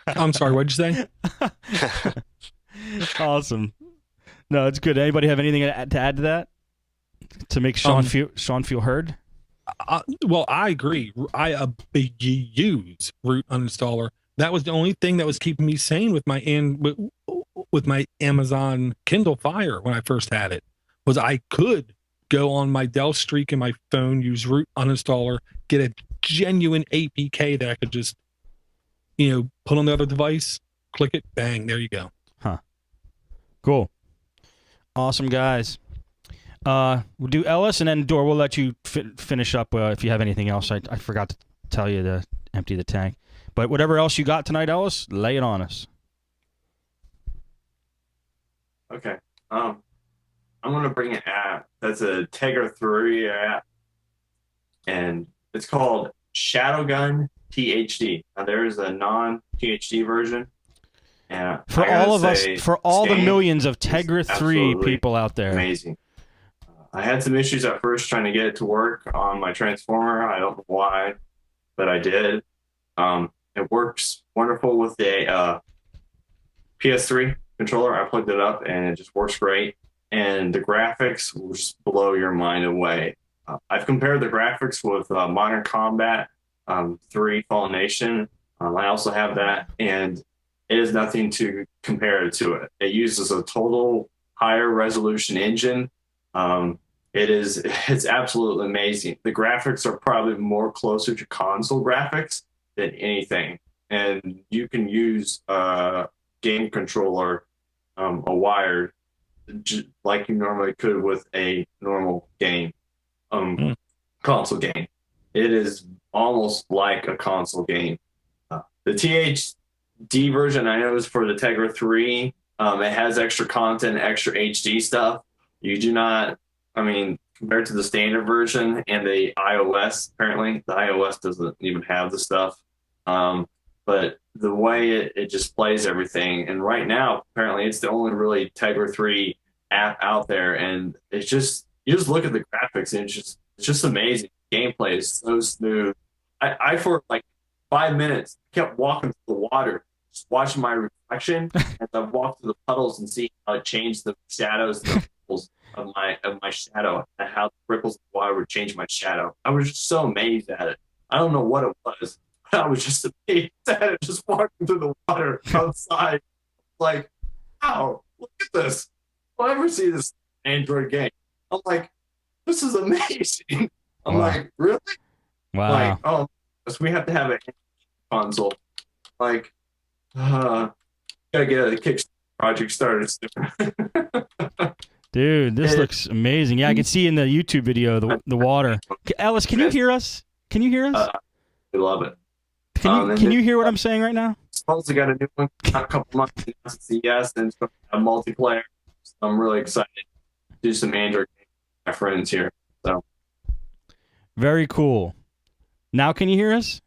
I'm sorry, what'd you say? Awesome. No, it's good. Anybody have anything to add to that to make Um, Sean feel heard? well, I agree. I use root uninstaller. That was the only thing that was keeping me sane with with my Amazon Kindle Fire when I first had it. Was I could go on my Dell Streak in my phone, use root uninstaller, get a genuine APK that I could just put on the other device, click it, bang, there you go. Huh. Cool. Awesome guys. We'll do Ellis and then Dor. We'll let you finish up if you have anything else. I forgot to tell you to empty the tank. But whatever else you got tonight, Ellis, lay it on us. Okay. I'm gonna bring an app that's a Tegra 3 app, and it's called Shadowgun THD. Now there is a non-THD version, and for I gotta all of say, us, for all the game millions of is Tegra 3 absolutely people out there. amazing. I had some issues at first trying to get it to work on my transformer. I don't know why, but I did. It works wonderful with the PS3 controller. I plugged it up and it just works great. And the graphics will just blow your mind away. I've compared the graphics with Modern Combat 3 Fallen Nation. I also have that, and it is nothing to compare to it. It uses a total higher resolution engine. It's absolutely amazing. The graphics are probably more closer to console graphics than anything. And you can use a game controller, a wired, like you normally could with a normal game, console game. It is almost like a console game. The THD version I know is for the Tegra 3. It has extra content, extra HD stuff. You do not, I mean, compared to the standard version and the iOS, apparently the iOS doesn't even have the stuff. But the way it just plays everything, and right now apparently it's the only really Tegra 3 app out there, and it's just, you just look at the graphics and it's just amazing. Gameplay is so smooth. I for like 5 minutes kept walking through the water, just watching my reflection as I walked through the puddles and see how it changed the shadows and the ripples of my shadow, and how the ripples of the water would change my shadow. I was just so amazed at it. I don't know what it was. I was just amazed at it, just walking through the water outside. Like, wow, look at this. I'll ever see this Android game. I'm like, this is amazing. I'm Wow. like, really? Wow. Like, oh, so we have to have a console. Like, gotta get a Kickstarter project started soon. Dude, this looks amazing. Yeah, I can see in the YouTube video the water. Ellis, can you hear us? Can you hear us? I love it. Can you hear what I'm saying right now? Supposedly got a new one a couple months ago at CES, and it's going to have multiplayer. So I'm really excited to do some Android games with my friends here. So Very cool. Now can you hear us?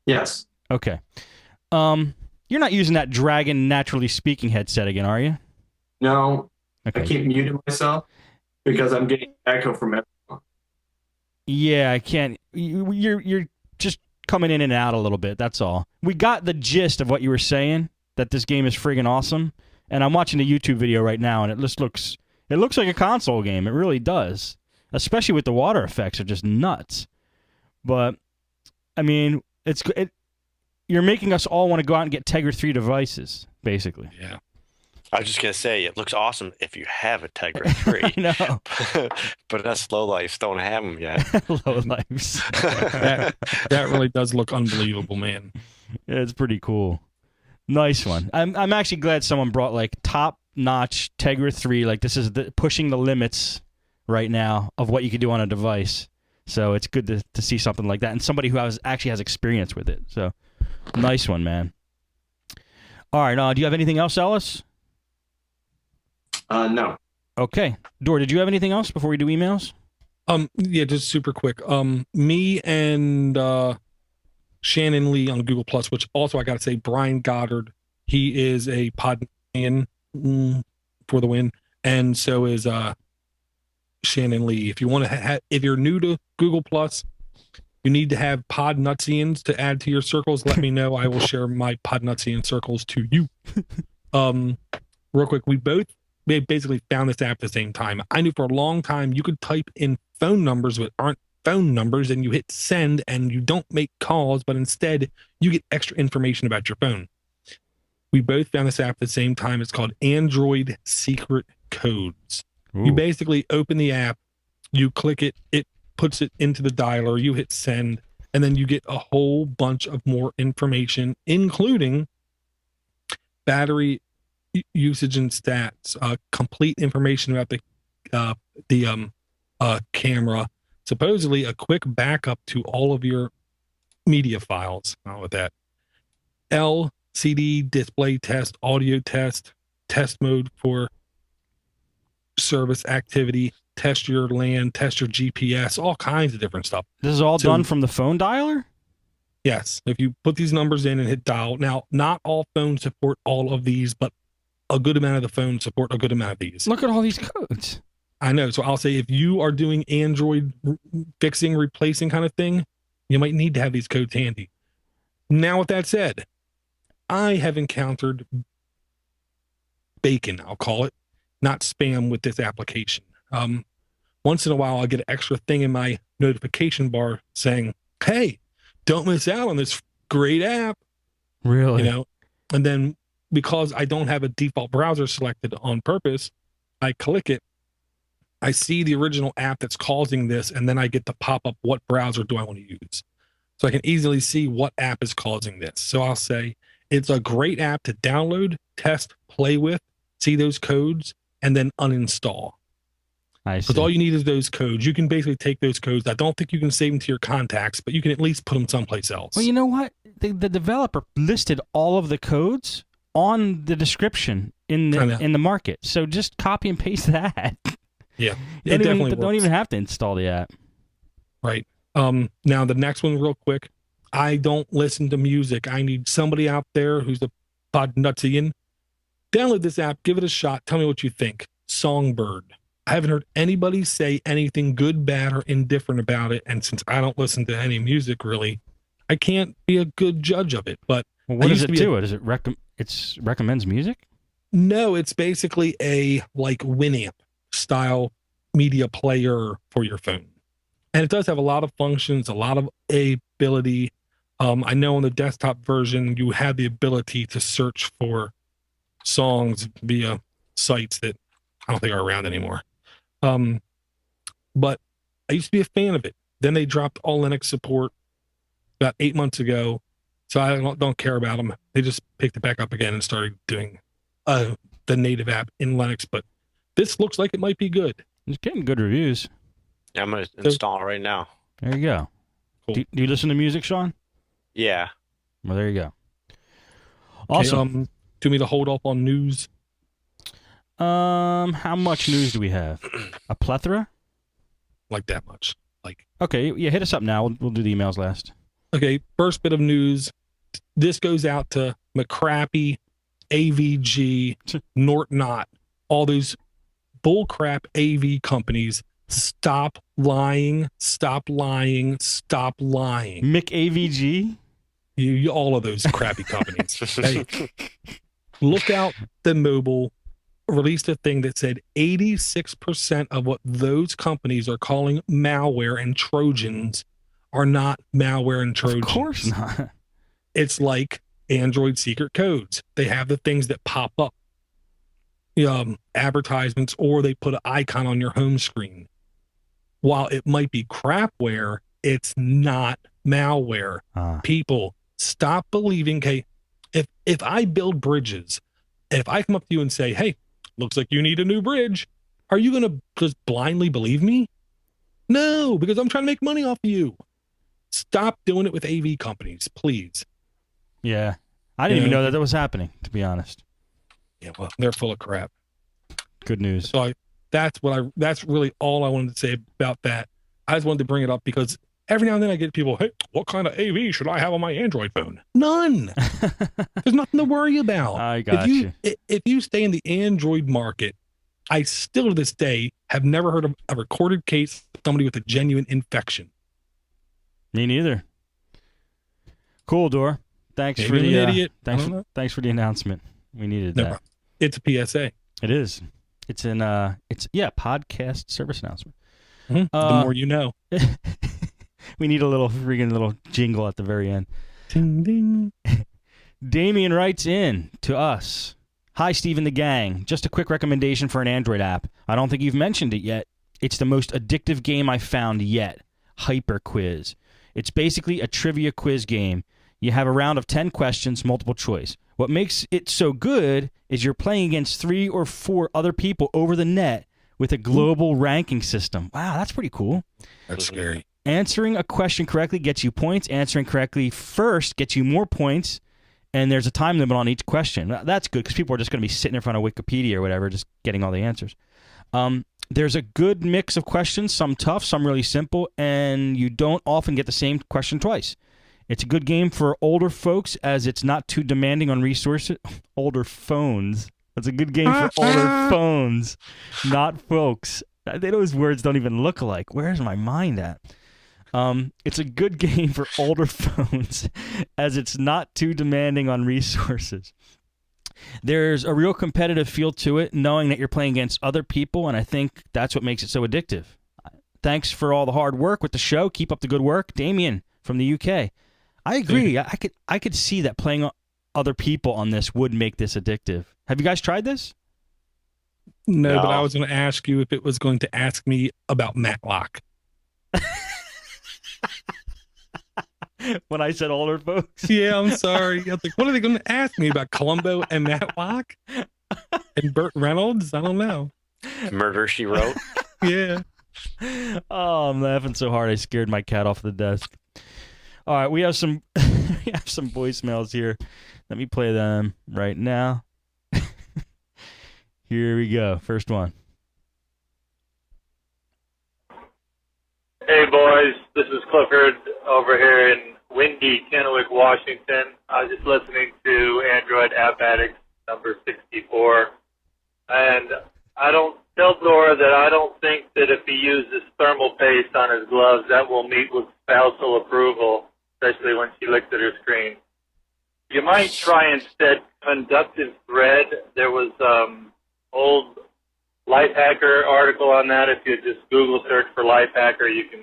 yes. Okay. You're not using that Dragon Naturally Speaking headset again, are you? No, Okay. I keep muting myself because I'm getting echo from everyone. Yeah, I can't. You're just coming in and out a little bit. That's all. We got the gist of what you were saying, that this game is friggin' awesome. And I'm watching the YouTube video right now, and it looks like a console game. It really does, especially with the water effects are just nuts. But I mean, you're making us all want to go out and get Tegra 3 devices, basically. Yeah. I was just gonna say it looks awesome if you have a Tegra 3. I know. But us lowlifes don't have them yet. Low lives. That really does look unbelievable, man. Yeah, it's pretty cool. Nice one. I'm actually glad someone brought like top notch Tegra 3. Like this is pushing the limits right now of what you can do on a device. So it's good to see something like that, and somebody who actually has experience with it. So nice one, man. All right. Do you have anything else, Ellis? No. Okay. Dor, did you have anything else before we do emails? Yeah, just super quick. Me and Shannon Lee on Google Plus, which also I gotta say, Brian Goddard, he is a Podnutz for the win, and so is Shannon Lee. If you want to, if you're new to Google Plus, you need to have Podnutzians to add to your circles, let me know. I will share my Podnutzian circles to you. Real quick, we basically found this app at the same time. I knew for a long time you could type in phone numbers that aren't phone numbers, and you hit send and you don't make calls, but instead you get extra information about your phone. We both found this app at the same time. It's called Android Secret Codes. Ooh. You basically open the app, you click it, it puts it into the dialer, you hit send, and then you get a whole bunch of more information, including battery usage and stats, complete information about the camera, supposedly a quick backup to all of your media files. Not with that. LCD display test, audio test, test mode for service activity, test your LAN, test your GPS, all kinds of different stuff. This is all done from the phone dialer? Yes. If you put these numbers in and hit dial. Now, not all phones support all of these, but a good amount of the phones support a good amount of these. Look at all these codes. I know. So I'll say if you are doing Android fixing, replacing kind of thing, you might need to have these codes handy. Now, with that said, I have encountered bacon, I'll call it, not spam with this application. Once in a while, I'll get an extra thing in my notification bar saying, hey, don't miss out on this great app. Really? You know, and then because I don't have a default browser selected on purpose, I click it. I see the original app that's causing this, and then I get to pop up what browser do I want to use. So I can easily see what app is causing this. So I'll say it's a great app to download, test, play with, see those codes, and then uninstall. I see. Because all you need is those codes. You can basically take those codes. I don't think you can save them to your contacts, but you can at least put them someplace else. Well, you know what? The developer listed all of the codes on the description in the market. So just copy and paste that. Yeah, you don't even have to install the app. Right. Now the next one, real quick. I don't listen to music. I need somebody out there who's a Podnutzian. Download this app, give it a shot. Tell me what you think. Songbird. I haven't heard anybody say anything good, bad, or indifferent about it. And since I don't listen to any music really, I can't be a good judge of it. But well, what does it do? Does it recommends music? No, it's basically a like Winamp style media player for your phone. And it does have a lot of functions, a lot of ability. I know on the desktop version, you have the ability to search for songs via sites that I don't think are around anymore. But I used to be a fan of it. Then they dropped all Linux support about 8 months ago. So I don't care about them. They just picked it back up again and started doing the native app in Linux. But this looks like it might be good. It's getting good reviews. Yeah, I'm going to install it right now. There you go. Cool. Do you listen to music, Sean? Yeah. Well, there you go. Awesome. Okay, do you me to hold off on news? How much news do we have? A plethora? Like that much. Okay, yeah, hit us up now. We'll do the emails last. Okay, first bit of news. This goes out to McCrappy, AVG, Nortnot, all those bullcrap AV companies. Stop lying, stop lying, stop lying. McAVG? You all of those crappy companies. Hey, Lookout the Mobile released a thing that said 86% of what those companies are calling malware and Trojans are not malware and Trojans. Of course not. It's like Android secret codes. They have the things that pop up, advertisements, or they put an icon on your home screen. While it might be crapware, it's not malware. People, stop believing. Okay, if I build bridges, if I come up to you and say, hey, looks like you need a new bridge, are you going to just blindly believe me? No, because I'm trying to make money off of you. Stop doing it with AV companies, please. Yeah. I didn't even know that was happening, to be honest. Yeah, well, they're full of crap. Good news. So that's really all I wanted to say about that. I just wanted to bring it up because every now and then I get people, hey, what kind of AV should I have on my Android phone? None. There's nothing to worry about. I got you. If you stay in the Android market, I still to this day have never heard of a recorded case of somebody with a genuine infection. Me neither. Cool, Dor. Thanks Maybe for I'm the an idiot. thanks for the announcement. We needed No that. problem. It's a PSA. It is. It's in podcast service announcement. The more you know. We need a little freaking little jingle at the very end. Ding ding. Damien writes in to us. Hi, Steve and the gang. Just a quick recommendation for an Android app. I don't think you've mentioned it yet. It's the most addictive game I've found yet. Hyper Quiz. It's basically a trivia quiz game. You have a round of 10 questions, multiple choice. What makes it so good is you're playing against 3 or 4 other people over the net with a global ranking system. Wow, that's pretty cool. That's scary. Answering a question correctly gets you points. Answering correctly first gets you more points. And there's a time limit on each question. That's good because people are just going to be sitting in front of Wikipedia or whatever, just getting all the answers. There's a good mix of questions, some tough, some really simple, and you don't often get the same question twice. It's a good game for older folks as it's not too demanding on resources. Older phones. That's a good game for older phones, not folks. Those words don't even look alike. Where's my mind at? It's a good game for older phones as it's not too demanding on resources. There's a real competitive feel to it, knowing that you're playing against other people, and I think that's what makes it so addictive. Thanks for all the hard work with the show. Keep up the good work. Damien from the UK. I agree. I could see that playing other people on this would make this addictive. Have you guys tried this? No, but I was going to ask you if it was going to ask me about Matlock. When I said older folks? Yeah, I'm sorry. I was like, what are they going to ask me about Columbo and Matlock? And Burt Reynolds? I don't know. Murder, She Wrote. Yeah. Oh, I'm laughing so hard I scared my cat off the desk. All right, we have some voicemails here. Let me play them right now. Here we go. First one. Hey boys, this is Clifford over here in windy Kennewick, Washington. I was just listening to Android App Addicts number 64, and I don't tell Dora that I don't think that if he uses thermal paste on his gloves, that will meet with spousal approval, especially when she looks at her screen. You might try instead conductive thread. There was old Lifehacker article on that. If you just Google search for Lifehacker, you can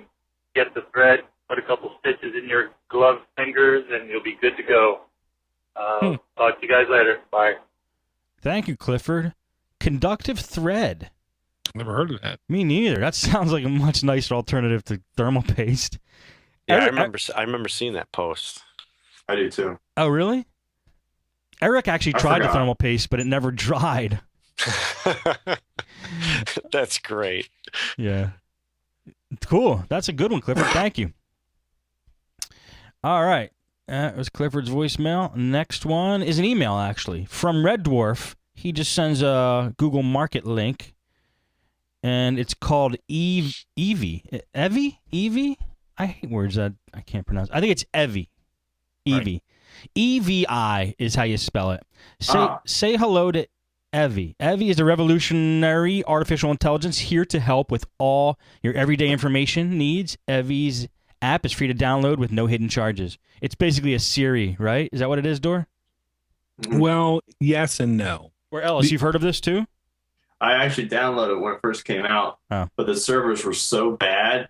get the thread, put a couple stitches in your glove fingers, and you'll be good to go. Talk to you guys later. Bye. Thank you, Clifford. Conductive thread. Never heard of that. Me neither. That sounds like a much nicer alternative to thermal paste. Yeah, I remember seeing that post. I do too. Oh, really? Eric actually tried the thermal paste, but it never dried. That's great. Yeah. Cool. That's a good one, Clifford. Thank you. All right. That was Clifford's voicemail. Next one is an email, actually, from Red Dwarf. He just sends a Google Market link, and it's called Evie? Evie? I hate words that I can't pronounce. I think it's Evie. Evie. Right. EVI is how you spell it. Say hello to Evie. Evie is a revolutionary artificial intelligence here to help with all your everyday information needs. Evie's app is free to download with no hidden charges. It's basically a Siri, right? Is that what it is, Dor? Well, yes and no. Or Ellis, you've heard of this too? I actually downloaded it when it first came out, but the servers were so bad,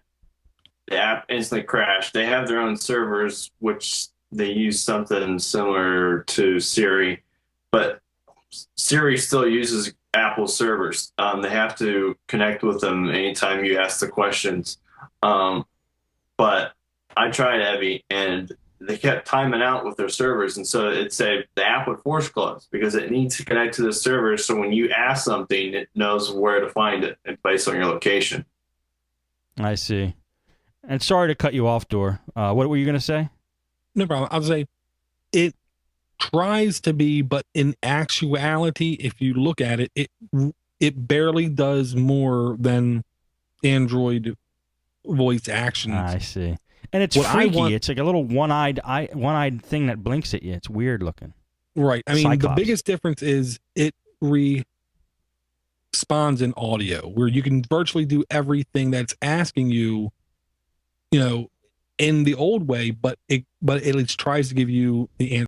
the app instantly crashed. They have their own servers, which they use something similar to Siri, but Siri still uses Apple servers. They have to connect with them anytime you ask the questions. But I tried Evie, and they kept timing out with their servers, and so it'd say the app would force close because it needs to connect to the server. So when you ask something, it knows where to find it and based on your location. I see. And sorry to cut you off, Dor. What were you going to say? No problem. I'll say it tries to be, but in actuality, if you look at it, it barely does more than Android voice actions. I see. And it's freaky. It's like a little one-eyed thing that blinks at you. It's weird looking. Right. I mean, Cyclops. The biggest difference is it responds in audio, where you can virtually do everything that's asking you, in the old way, but it at least tries to give you the answer